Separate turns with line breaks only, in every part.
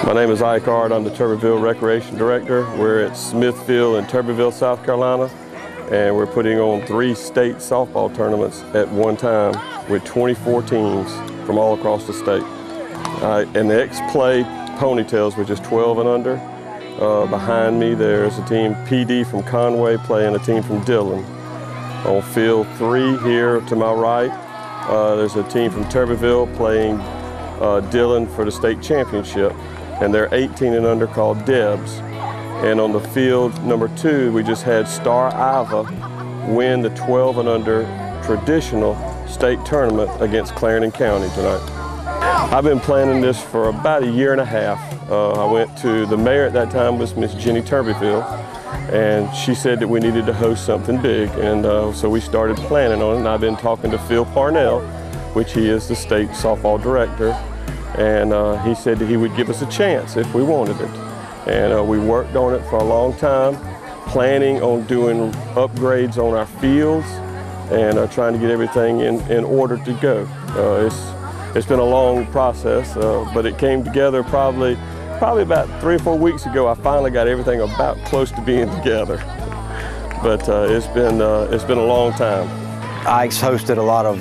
My name is Ike Ard. I'm the Tuberville Recreation Director. We're at Smithfield in Tuberville, South Carolina, and we're putting on 3 state softball tournaments at one time with 24 teams from all across the state. And the X-Play Ponytails, which is 12 and under. Behind me there's a team PD from Conway playing a team from Dillon. On field 3 here to my right, there's a team from Tuberville playing Dillon for the state championship. And they're 18 and under, called Debs. And on the field number 2, we just had Star Iva win the 12 and under traditional state tournament against Clarendon County tonight. I've been planning this for about a year and a half. I went to the mayor at that time, was Miss Jenny Tuberville, and she said that we needed to host something big, and so we started planning on it. And I've been talking to Phil Parnell, which he is the state softball director. And he said that he would give us a chance if we wanted it. And we worked on it for a long time, planning on doing upgrades on our fields and trying to get everything in order to go. It's been a long process, but it came together probably about 3 or 4 weeks ago. I finally got everything about close to being together. But it's been a long time.
Ike's hosted a lot of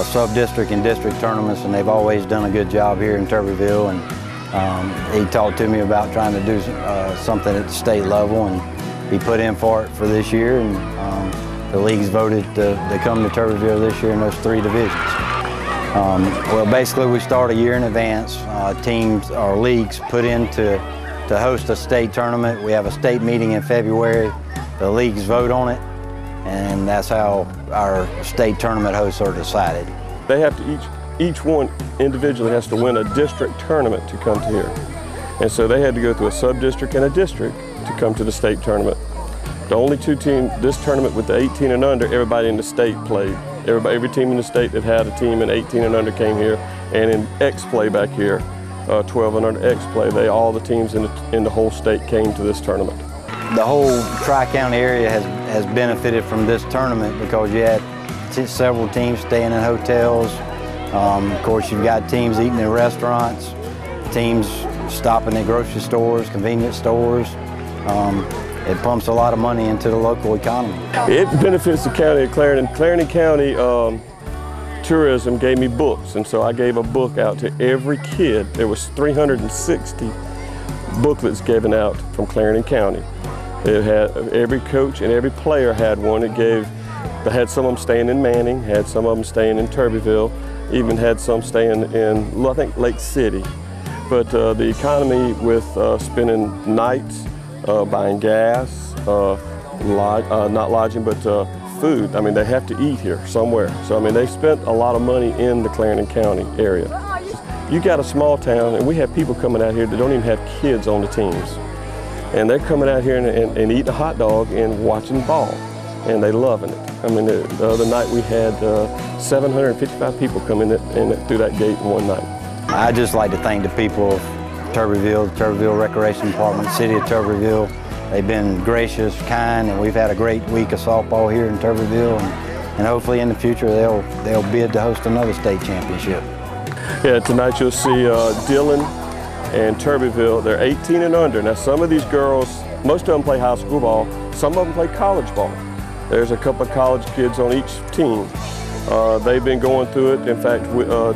sub-district and district tournaments, and they've always done a good job here in Tuberville. And he talked to me about trying to do something at the state level, and he put in for it for this year. And the leagues voted to come to Tuberville this year in those 3 divisions. Well, basically, we start a year in advance. Teams or leagues put in to host a state tournament. We have a state meeting in February. The leagues vote on it. And that's how our state tournament hosts are decided.
They have to each one individually has to win a district tournament to come to here. And so they had to go through a sub-district and a district to come to the state tournament. The only 2 teams, this tournament with the 18 and under, everybody in the state played. Every team in the state that had a team in 18 and under came here. And in X-Play back here, 12 and under X-Play, all the teams in the whole state came to this tournament.
The whole Tri-County area has benefited from this tournament because you had several teams staying in hotels. Of course, you've got teams eating in restaurants, teams stopping at grocery stores, convenience stores. It pumps a lot of money into the local economy.
It benefits the county of Clarendon. Clarendon County Tourism gave me books, and so I gave a book out to every kid. There was 360 booklets given out from Clarendon County. It had every coach and every player had one. They had some of them staying in Manning, had some of them staying in Tuberville, even had some staying in, I think, Lake City. But the economy with spending nights, buying gas, not lodging, but food. I mean, they have to eat here somewhere. So, I mean, they spent a lot of money in the Clarendon County area. You got a small town, and we have people coming out here that don't even have kids on the teams. And they're coming out here and eating a hot dog and watching ball, and they loving it. I mean, the other night we had 755 people come in through that gate in one night.
I'd just like to thank the people of Tuberville, the Tuberville Recreation Department, City of Tuberville. They've been gracious, kind, and we've had a great week of softball here in Tuberville, and hopefully in the future they'll bid to host another state championship.
Yeah, tonight you'll see Dillon and Tuberville. They're 18 and under. Now some of these girls, most of them play high school ball, some of them play college ball. There's a couple of college kids on each team. They've been going through it. In fact,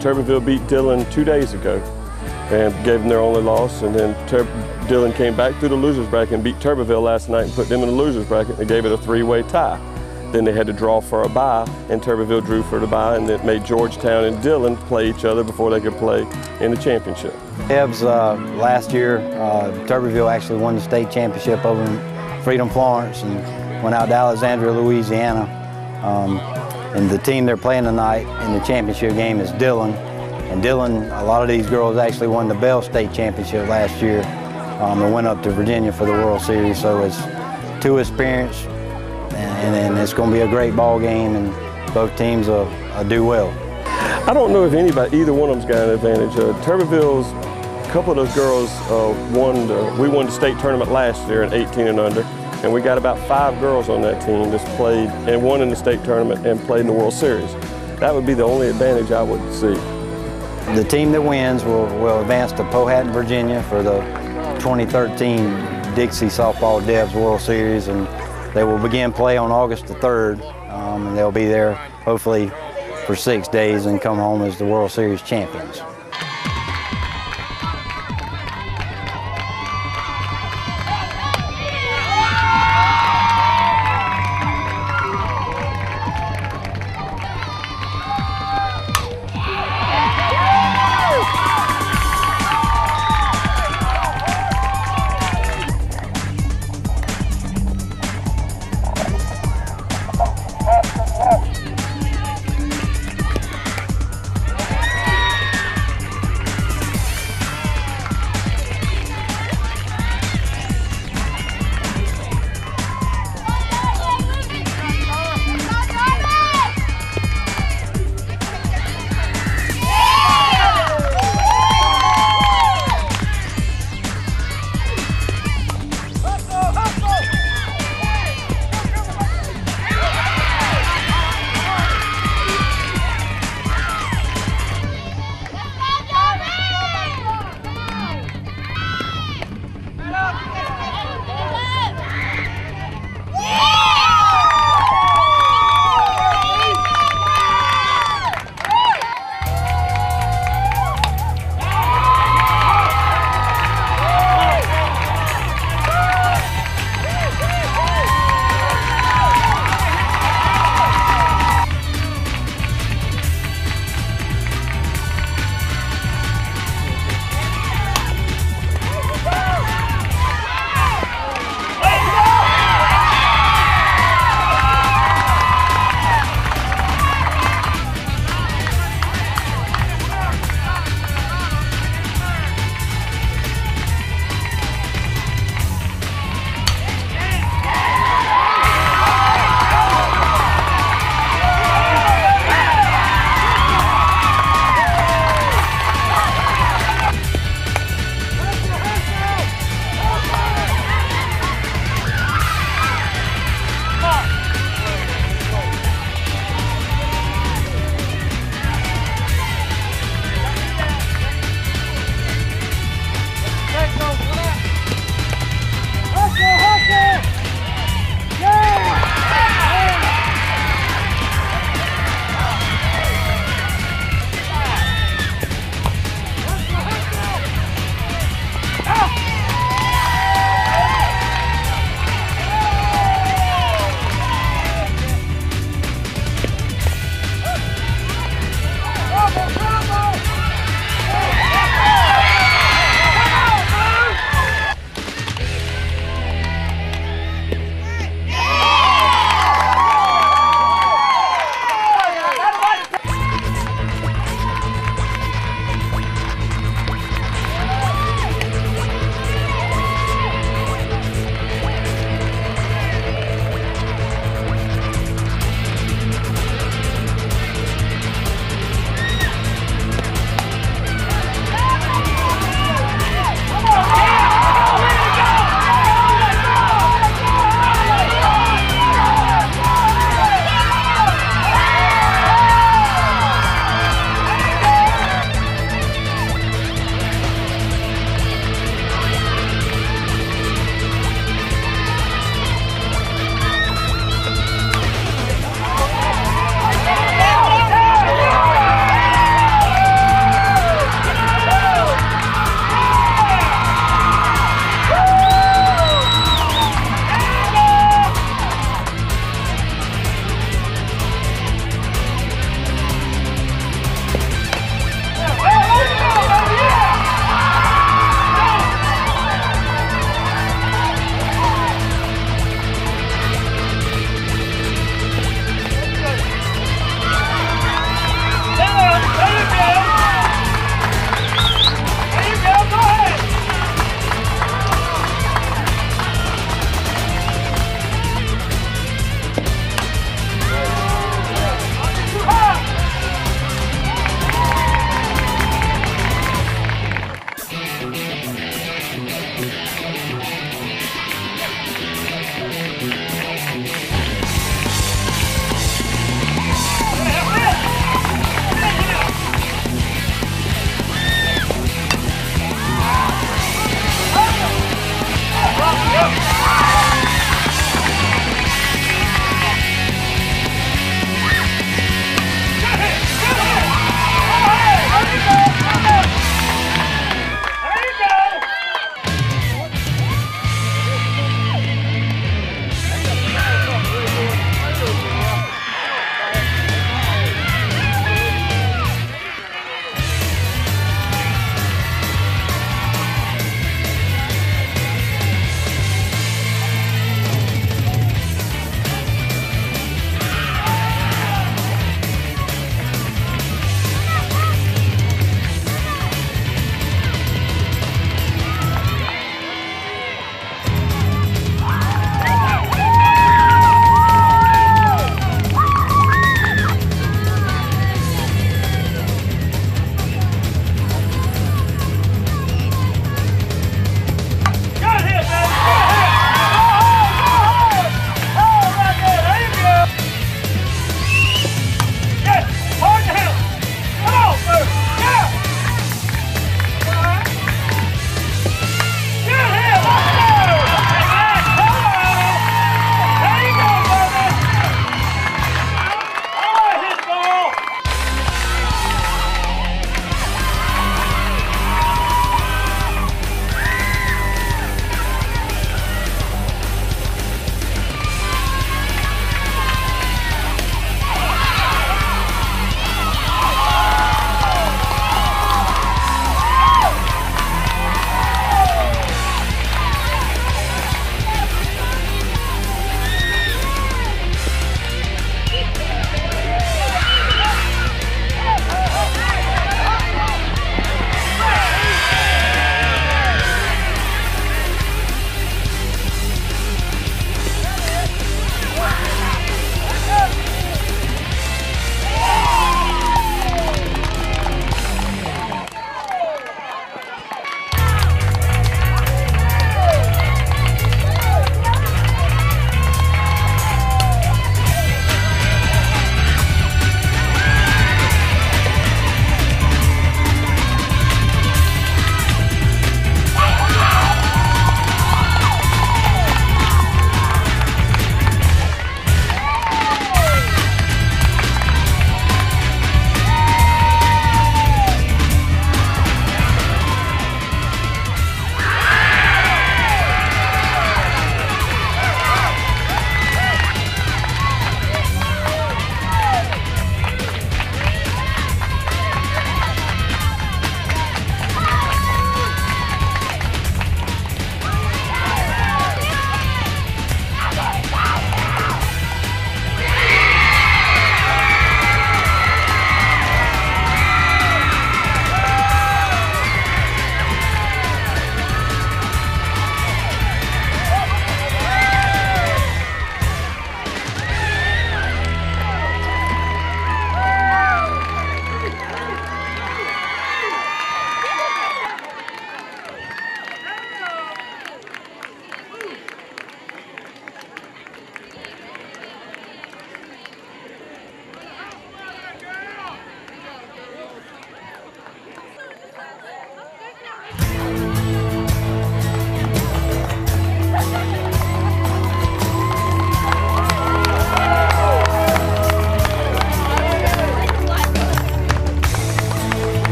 Tuberville beat Dillon 2 days ago and gave them their only loss. And then Dillon came back through the losers bracket and beat Tuberville last night and put them in the losers bracket. They gave it a 3-way tie. Then they had to draw for a bye, and Tuberville drew for the bye, and it made Georgetown and Dillon play each other before they could play in the championship.
Debs, last year, Tuberville actually won the state championship over in Freedom, Florence, and went out to Alexandria, Louisiana. And the team they're playing tonight in the championship game is Dillon. And Dillon, a lot of these girls actually won the Bell State Championship last year and went up to Virginia for the World Series. So it's 2 experience. And it's going to be a great ball game, and both teams will do well.
I don't know if either one of them's got an advantage. Tuberville's, a couple of those girls we won the state tournament last year in 18 and under, and we got about 5 girls on that team that's played and won in the state tournament and played in the World Series. That would be the only advantage I would see.
the team that wins will advance to Powhatan, Virginia for the 2013 Dixie Softball Debs World Series, and they will begin play on August the 3rd, and they'll be there hopefully for 6 days and come home as the World Series champions.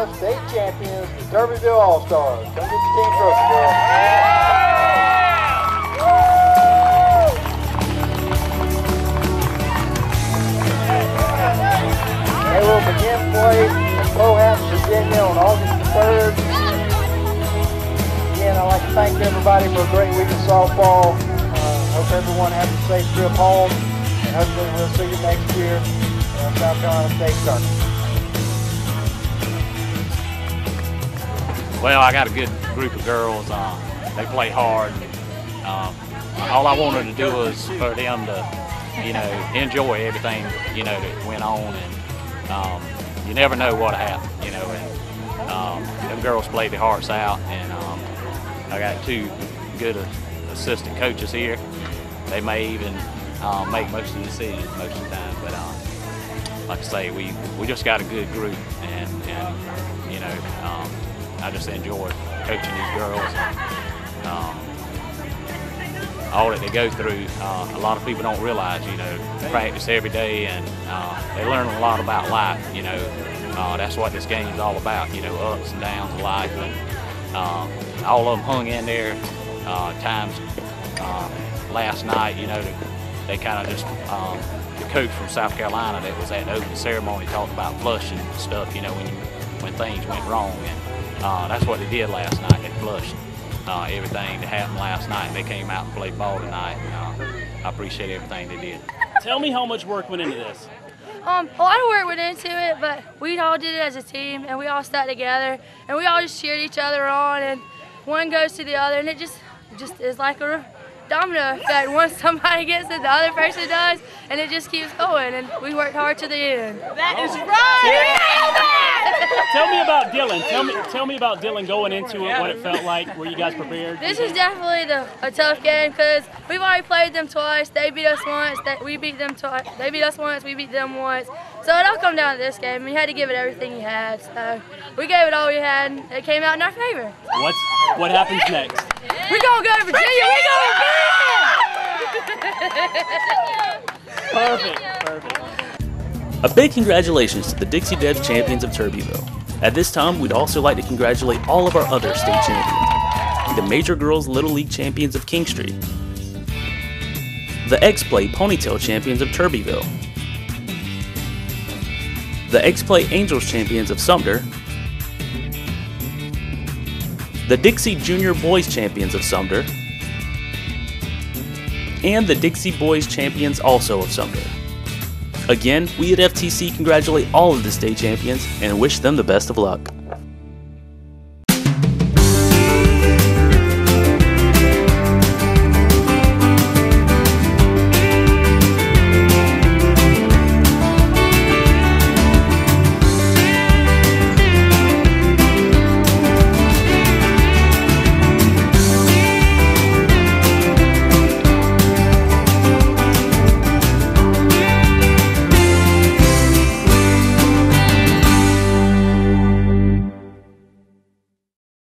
Debs, state champions, the Turbeville All-Stars. Come get your team trophy, girls. They will begin play in Powhatan, Virginia on August the 3rd. Again, I'd like to thank everybody for a great week of softball. Hope everyone has a safe trip home, and hopefully we'll see you next year in South Carolina State Tournament.
Well, I got a good group of girls. They play hard. All I wanted to do was for them to, enjoy everything, that went on, and you never know what'll happen, and them girls played their hearts out, and I got two good assistant coaches here. They may even make most of the decisions most of the time, but like I say, we just got a good group, and I just enjoy coaching these girls. All that they go through, a lot of people don't realize, practice every day, and they learn a lot about life, that's what this game is all about, ups and downs of life, and all of them hung in there. Times last night, they kind of just, the coach from South Carolina that was at the opening ceremony talked about flushing and stuff, when things went wrong, and that's what they did last night. They flushed everything that happened last night, and they came out and played ball tonight, and I appreciate everything they did.
Tell me how much work went into this.
A lot of work went into it, but we all did it as a team, and we all stuck together, and we all just cheered each other on, and one goes to the other, and it just is like a domino effect. Once somebody gets it, the other person does, and it just keeps going, and we worked hard to the end.
That is right! Tell me about Dylan. Tell me about Dylan going into it, what it felt like. Were you guys prepared?
This is definitely a tough game because we've already played them twice. They beat us once. We beat them twice. They beat us once. We beat them once. So it all come down to this game. And you had to give it everything you had. So we gave it all we had, and it came out in our favor.
What happens next?
We're gonna go to Virginia. We're gonna
Perfect.
A big congratulations to the Dixie Debs champions of Turbeville. At this time, we'd also like to congratulate all of our other state champions. The Major Girls Little League champions of King Street. The X-Play Ponytail champions of Turbeville. The X-Play Angels champions of Sumter. The Dixie Junior Boys champions of Sumter. And the Dixie Boys champions also of Sumter. Again, we at FTC congratulate all of the state champions and wish them the best of luck.